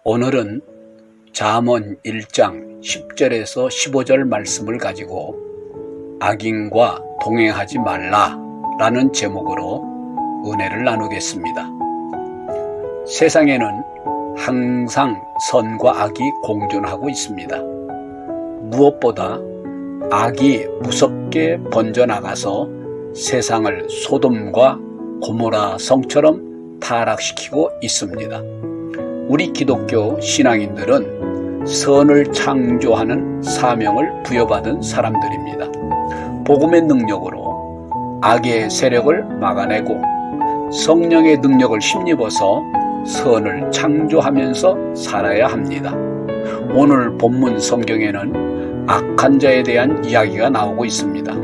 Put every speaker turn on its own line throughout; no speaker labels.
오늘은 잠언 1장 10절에서 15절 말씀을 가지고 악인과 동행하지 말라 라는 제목으로 은혜를 나누겠습니다. 세상에는 항상 선과 악이 공존하고 있습니다. 무엇보다 악이 무섭게 번져나가서 세상을 소돔과 고모라 성처럼 타락시키고 있습니다. 우리 기독교 신앙인들은 선을 창조하는 사명을 부여받은 사람들입니다. 복음의 능력으로 악의 세력을 막아내고 성령의 능력을 힘입어서 선을 창조하면서 살아야 합니다. 오늘 본문 성경에는 악한 자에 대한 이야기가 나오고 있습니다.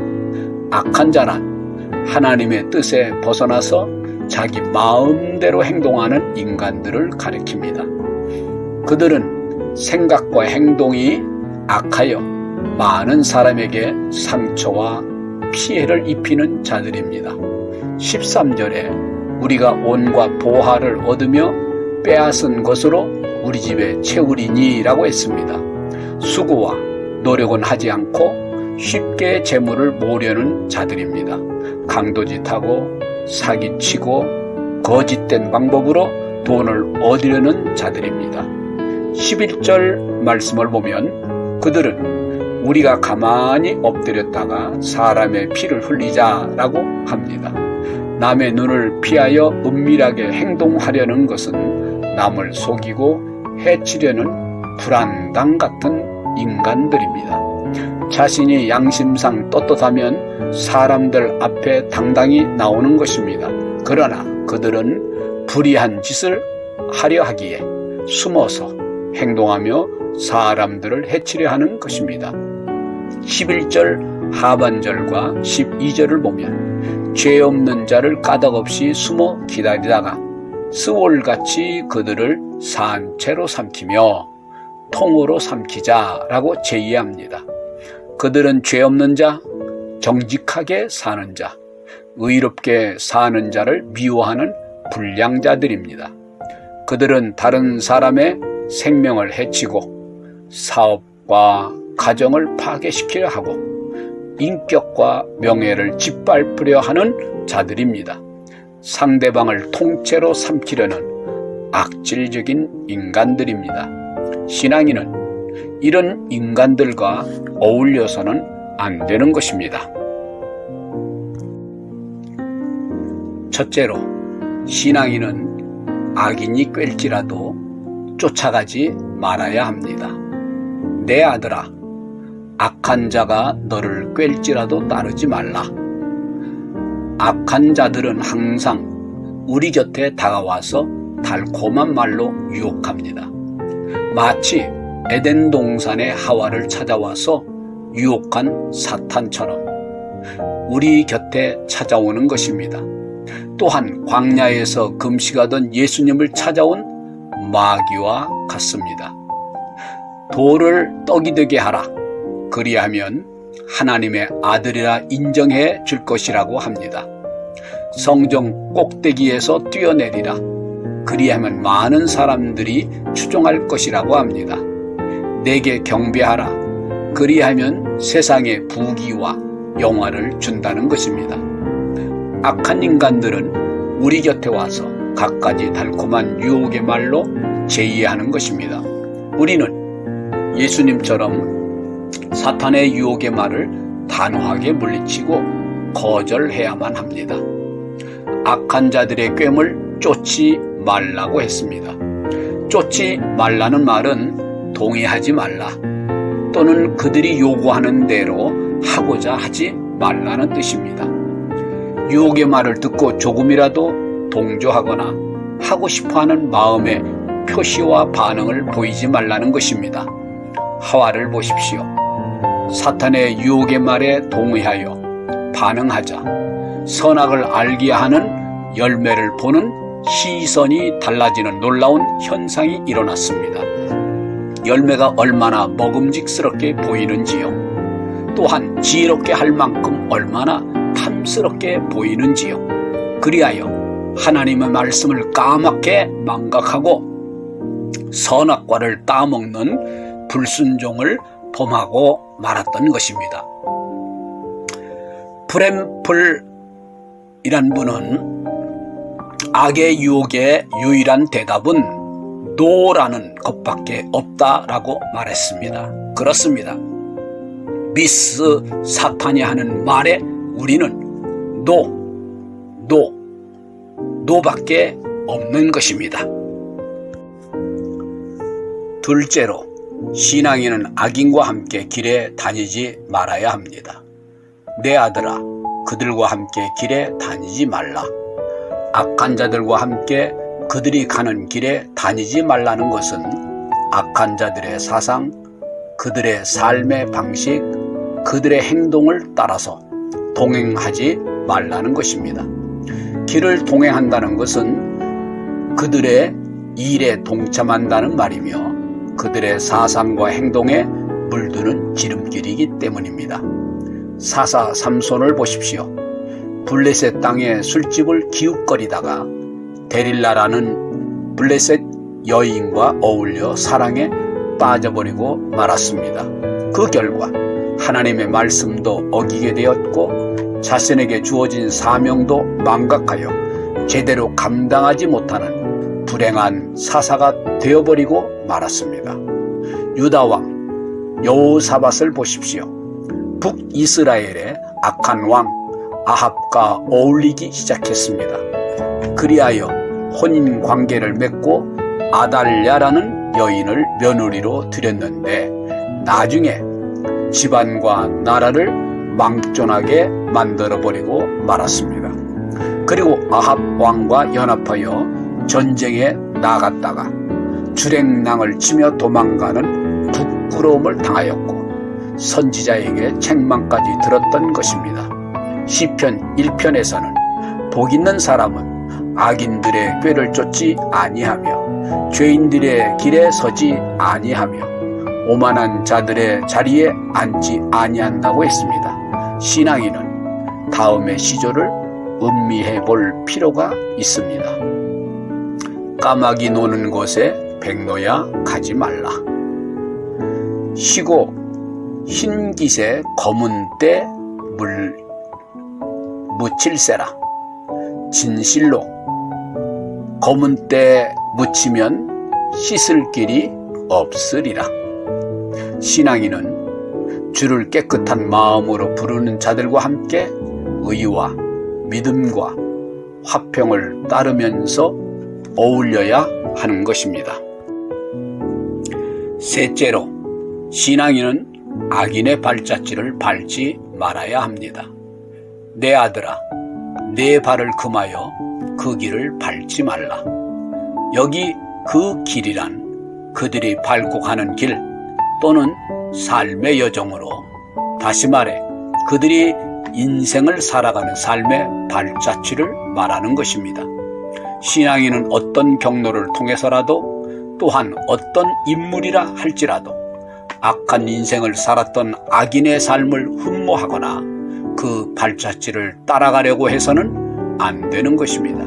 악한 자란 하나님의 뜻에 벗어나서 자기 마음대로 행동하는 인간들을 가리킵니다. 그들은 생각과 행동이 악하여 많은 사람에게 상처와 피해를 입히는 자들입니다. 13절에 우리가 온갖 보화를 얻으며 빼앗은 것으로 우리 집에 채우리니 라고 했습니다. 수고와 노력은 하지 않고 쉽게 재물을 모으려는 자들입니다. 강도짓하고 사기치고 거짓된 방법으로 돈을 얻으려는 자들입니다. 11절 말씀을 보면 그들은 우리가 가만히 엎드렸다가 사람의 피를 흘리자라고 합니다. 남의 눈을 피하여 은밀하게 행동하려는 것은 남을 속이고 해치려는 불안당 같은 인간들입니다. 자신이 양심상 떳떳하면 사람들 앞에 당당히 나오는 것입니다. 그러나 그들은 불의한 짓을 하려 하기에 숨어서 행동하며 사람들을 해치려 하는 것입니다. 11절 하반절과 12절을 보면 죄 없는 자를 까닭없이 숨어 기다리다가 스월같이 그들을 산채로 삼키며 통으로 삼키자라고 제의합니다. 그들은 죄 없는 자, 정직하게 사는 자, 의롭게 사는 자를 미워하는 불량자들입니다. 그들은 다른 사람의 생명을 해치고 사업과 가정을 파괴시키려 하고 인격과 명예를 짓밟으려 하는 자들입니다. 상대방을 통째로 삼키려는 악질적인 인간들입니다. 신앙인은 이런 인간들과 어울려서는 안 되는 것입니다. 첫째로, 신앙인은 악인이 꿰일지라도 쫓아가지 말아야 합니다. 내 아들아, 악한 자가 너를 꿰일지라도 따르지 말라. 악한 자들은 항상 우리 곁에 다가와서 달콤한 말로 유혹합니다. 마치 에덴 동산의 하와를 찾아와서 유혹한 사탄처럼 우리 곁에 찾아오는 것입니다. 또한 광야에서 금식하던 예수님을 찾아온 마귀와 같습니다. 돌을 떡이 되게 하라. 그리하면 하나님의 아들이라 인정해 줄 것이라고 합니다. 성정 꼭대기에서 뛰어내리라. 그리하면 많은 사람들이 추종할 것이라고 합니다. 내게 경배하라. 그리하면 세상의 부귀와 영화를 준다는 것입니다. 악한 인간들은 우리 곁에 와서 갖가지 달콤한 유혹의 말로 제의하는 것입니다. 우리는 예수님처럼 사탄의 유혹의 말을 단호하게 물리치고 거절해야만 합니다. 악한 자들의 꾀을 쫓지 말라고 했습니다. 쫓지 말라는 말은 동의하지 말라 또는 그들이 요구하는 대로 하고자 하지 말라는 뜻입니다. 유혹의 말을 듣고 조금이라도 동조하거나 하고 싶어하는 마음의 표시와 반응을 보이지 말라는 것입니다. 하와를 보십시오. 사탄의 유혹의 말에 동의하여 반응하자 선악을 알게 하는 열매를 보는 시선이 달라지는 놀라운 현상이 일어났습니다. 열매가 얼마나 먹음직스럽게 보이는지요. 또한 지혜롭게 할 만큼 얼마나 탐스럽게 보이는지요. 그리하여 하나님의 말씀을 까맣게 망각하고 선악과를 따먹는 불순종을 범하고 말았던 것입니다. 브램플이란 분은 악의 유혹의 유일한 대답은 노라는 것밖에 없다라고 말했습니다. 그렇습니다. 미스 사탄이 하는 말에 우리는 노밖에 없는 것입니다. 둘째로, 신앙인은 악인과 함께 길에 다니지 말아야 합니다. 내 아들아, 그들과 함께 길에 다니지 말라. 악한 자들과 함께 그들이 가는 길에 다니지 말라는 것은 악한 자들의 사상, 그들의 삶의 방식, 그들의 행동을 따라서 동행하지 말라는 것입니다. 길을 동행한다는 것은 그들의 일에 동참한다는 말이며 그들의 사상과 행동에 물드는 지름길이기 때문입니다. 사사 삼손을 보십시오. 블레셋 땅의 술집을 기웃거리다가 데릴라라는 블레셋 여인과 어울려 사랑에 빠져버리고 말았습니다. 그 결과 하나님의 말씀도 어기게 되었고 자신에게 주어진 사명도 망각하여 제대로 감당하지 못하는 불행한 사사가 되어버리고 말았습니다. 유다왕 여호사밧을 보십시오. 북이스라엘의 악한 왕 아합과 어울리기 시작했습니다. 그리하여 혼인관계를 맺고 아달랴라는 여인을 며느리로 들였는데 나중에 집안과 나라를 망존하게 만들어버리고 말았습니다. 그리고 아합 왕과 연합하여 전쟁에 나갔다가 주랭랑을 치며 도망가는 부끄러움을 당하였고 선지자에게 책망까지 들었던 것입니다. 시편 1편에서는 복 있는 사람은 악인들의 꾀를 쫓지 아니하며 죄인들의 길에 서지 아니하며 오만한 자들의 자리에 앉지 아니한다고 했습니다. 신앙인은 다음의 시조를 음미해 볼 필요가 있습니다. 까마귀 노는 곳에 백로야 가지 말라. 쉬고 흰 깃에 검은 때 물 묻힐세라. 진실로 검은 때 묻히면 씻을 길이 없으리라. 신앙인은 주를 깨끗한 마음으로 부르는 자들과 함께 의와 믿음과 화평을 따르면서 어울려야 하는 것입니다. 셋째로, 신앙인은 악인의 발자취를 밟지 말아야 합니다. 내 아들아, 내 발을 금하여 그 길을 밟지 말라. 여기 그 길이란 그들이 밟고 가는 길 또는 삶의 여정으로, 다시 말해 그들이 인생을 살아가는 삶의 발자취를 말하는 것입니다. 신앙인은 어떤 경로를 통해서라도 또한 어떤 인물이라 할지라도 악한 인생을 살았던 악인의 삶을 흠모하거나 그 발자취를 따라가려고 해서는 안 되는 것입니다.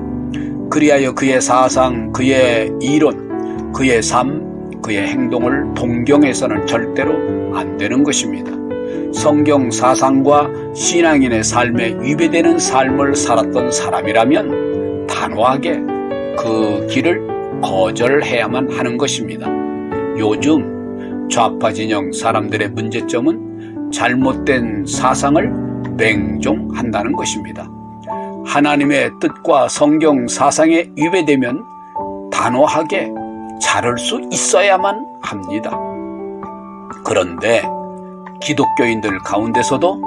그리하여 그의 사상, 그의 이론, 그의 삶, 그의 행동을 동경해서는 절대로 안 되는 것입니다. 성경 사상과 신앙인의 삶에 위배되는 삶을 살았던 사람이라면 단호하게 그 길을 거절해야만 하는 것입니다. 요즘 좌파 진영 사람들의 문제점은 잘못된 사상을 맹종한다는 것입니다. 하나님의 뜻과 성경 사상에 위배되면 단호하게 자를 수 있어야만 합니다. 그런데 기독교인들 가운데서도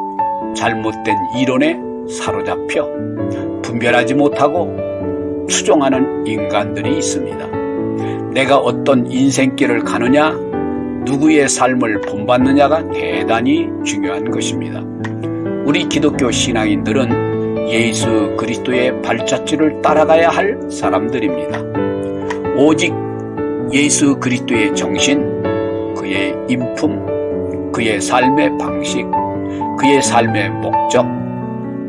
잘못된 이론에 사로잡혀 분별하지 못하고 추종하는 인간들이 있습니다. 내가 어떤 인생길을 가느냐, 누구의 삶을 본받느냐가 대단히 중요한 것입니다. 우리 기독교 신앙인들은 예수 그리스도의 발자취를 따라가야 할 사람들입니다. 오직 예수 그리스도의 정신, 그의 인품, 그의 삶의 방식, 그의 삶의 목적,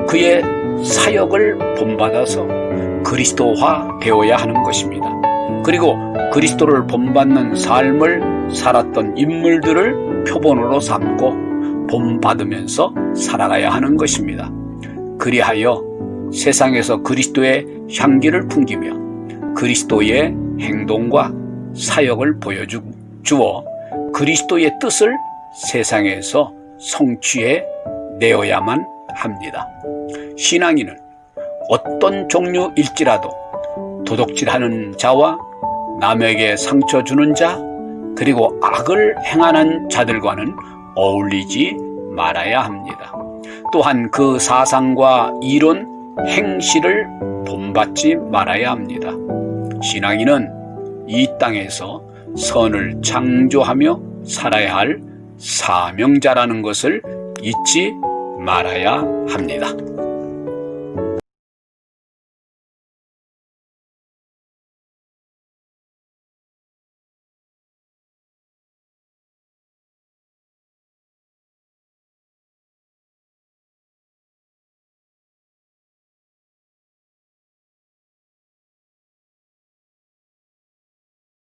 그의 사역을 본받아서 그리스도화 되어야 하는 것입니다. 그리고 그리스도를 본받는 삶을 살았던 인물들을 표본으로 삼고 본받으면서 살아가야 하는 것입니다. 그리하여 세상에서 그리스도의 향기를 풍기며 그리스도의 행동과 사역을 보여주어 그리스도의 뜻을 세상에서 성취해 내어야만 합니다. 신앙인은 어떤 종류일지라도 도둑질하는 자와 남에게 상처 주는 자, 그리고 악을 행하는 자들과는 어울리지 말아야 합니다. 또한 그 사상과 이론, 행실을 본받지 말아야 합니다. 신앙인은 이 땅에서 선을 창조하며 살아야 할 사명자라는 것을 잊지 말아야 합니다.